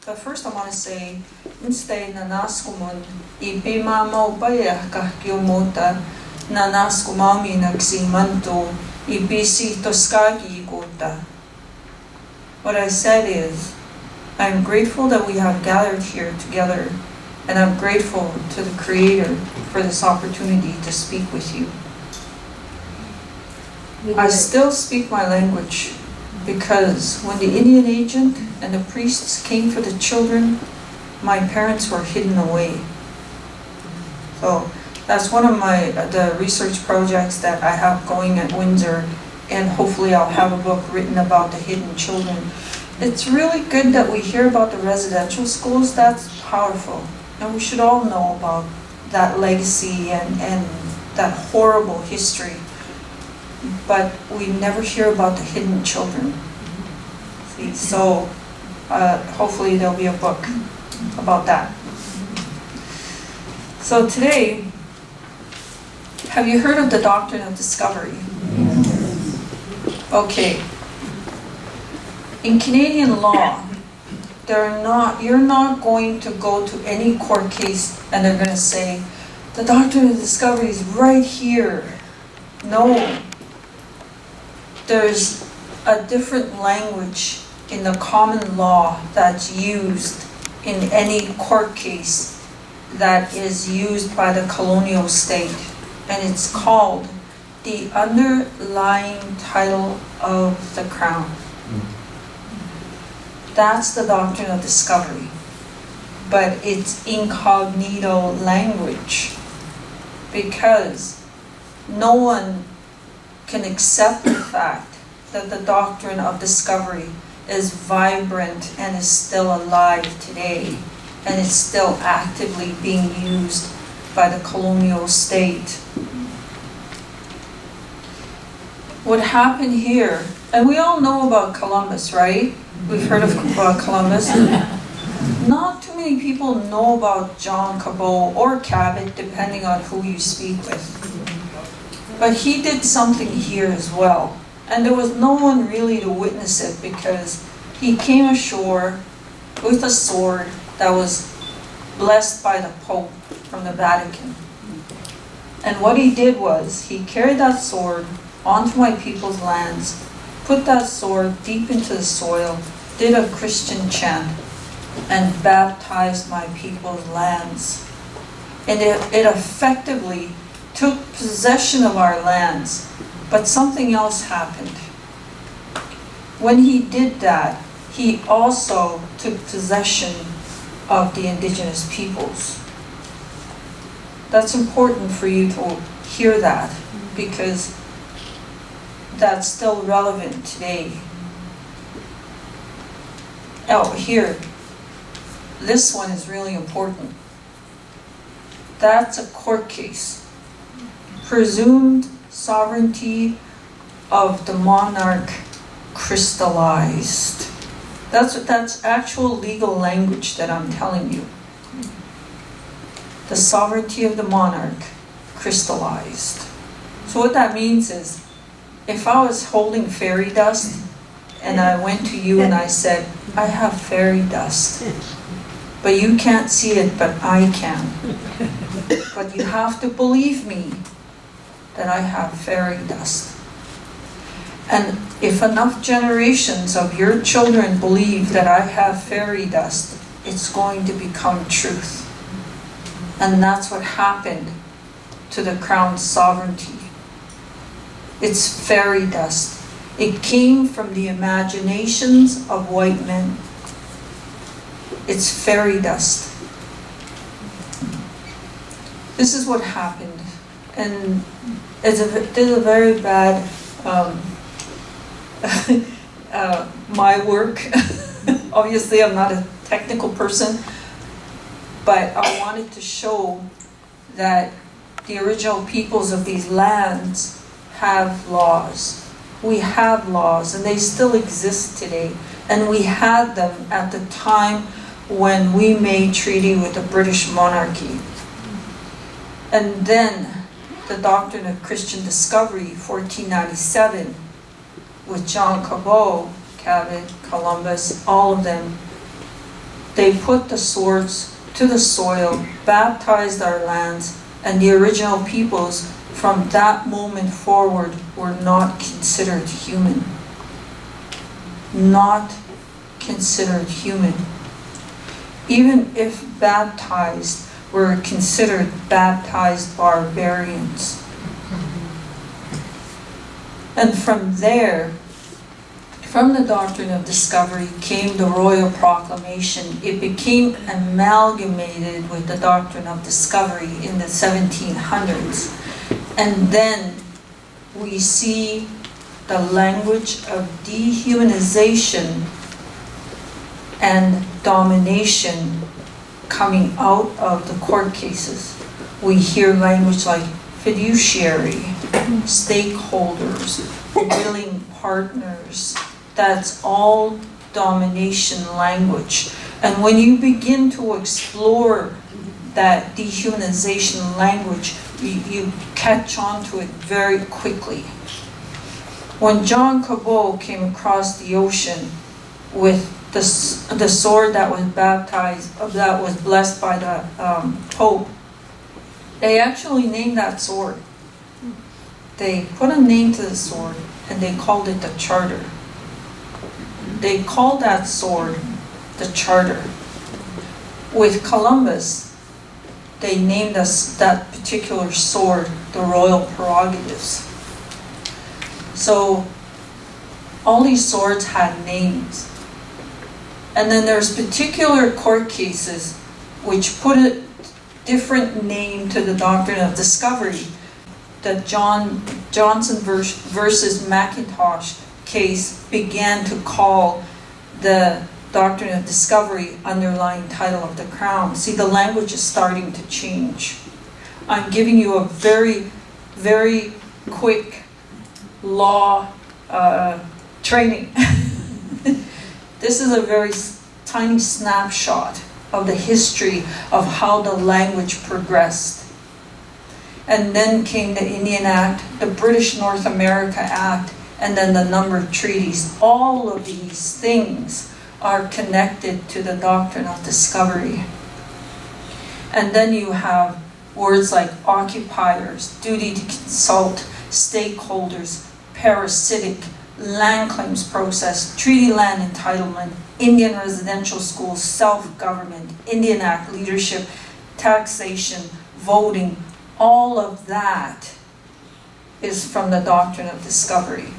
But first I want to say, instead nanaskumun ipimamo bayakah kiumota nanaskumami nagsimanto ibisi toskagi igota. What I said is, I'm grateful that we have gathered here together, and I'm grateful to the Creator for this opportunity to speak with you. I still speak my language because when the Indian agent and the priests came for the children, my parents were hidden away. So that's one of the research projects that I have going at Windsor, and hopefully I'll have a book written about the hidden children. It's really good that we hear about the residential schools. That's powerful, and we should all know about that legacy and that horrible history. But we never hear about the hidden children. See, so hopefully there'll be a book about that. So today, have you heard of the Doctrine of Discovery? Okay. In Canadian law, you're not going to go to any court case and they're going to say, the Doctrine of Discovery is right here. No. There's a different language in the common law that's used in any court case that is used by the colonial state, and it's called the underlying title of the crown. That's the Doctrine of Discovery, but it's incognito language because no one can accept the fact that the Doctrine of Discovery is vibrant and is still alive today, and is still actively being used by the colonial state. What happened here, and we all know about Columbus, right? We've heard of Columbus. Not too many people know about John Cabot or Cabot, depending on who you speak with. But he did something here as well. And there was no one really to witness it because he came ashore with a sword that was blessed by the Pope from the Vatican. And what he did was, he carried that sword onto my people's lands, put that sword deep into the soil, did a Christian chant, and baptized my people's lands. And it effectively took possession of our lands. But something else happened. When he did that, he also took possession of the indigenous peoples. That's important for you to hear that because that's still relevant today. Oh, here, this one is really important. That's a court case. Presumed sovereignty of the monarch crystallized. That's actual legal language that I'm telling you. The sovereignty of the monarch crystallized. So what that means is, if I was holding fairy dust and I went to you and I said, I have fairy dust, but you can't see it, but I can. But you have to believe me that I have fairy dust. And if enough generations of your children believe that I have fairy dust, it's going to become truth. And that's what happened to the crown's sovereignty. It's fairy dust. It came from the imaginations of white men. It's fairy dust. This is what happened. And it's a very bad my work. Obviously, I'm not a technical person, but I wanted to show that the original peoples of these lands have laws. We have laws, and they still exist today. And we had them at the time when we made treaty with the British monarchy. And then the Doctrine of Christian Discovery, 1497, with John Cabot, Cabot, Columbus, all of them, They put the swords to the soil, baptized our lands, and the original peoples from that moment forward were not considered human. Not considered human. Even if baptized, were considered baptized barbarians. And from there, from the Doctrine of Discovery came the Royal Proclamation. It became amalgamated with the Doctrine of Discovery in the 1700s. And then we see the language of dehumanization and domination coming out of the court cases. We hear language like fiduciary, stakeholders, willing partners. That's all domination language. And when you begin to explore that dehumanization language, you catch on to it very quickly. When John Cabot came across the ocean with the sword that was baptized, that was blessed by the Pope, they actually named that sword. They put a name to the sword and they called it the Charter. They called that sword the Charter. With Columbus, they named us that particular sword the Royal Prerogatives. So all these swords had names. And then there's particular court cases which put a different name to the Doctrine of Discovery. The Johnson versus McIntosh case began to call the Doctrine of Discovery underlying title of the Crown. See, the language is starting to change. I'm giving you a very, very quick law training. This is a very tiny snapshot of the history of how the language progressed. And then came the Indian Act, the British North America Act, and then the number of treaties. All of these things are connected to the Doctrine of Discovery. And then you have words like occupiers, duty to consult, stakeholders, parasitic, land claims process, treaty land entitlement, Indian residential schools, self-government, Indian Act leadership, taxation, voting. All of that is from the Doctrine of Discovery.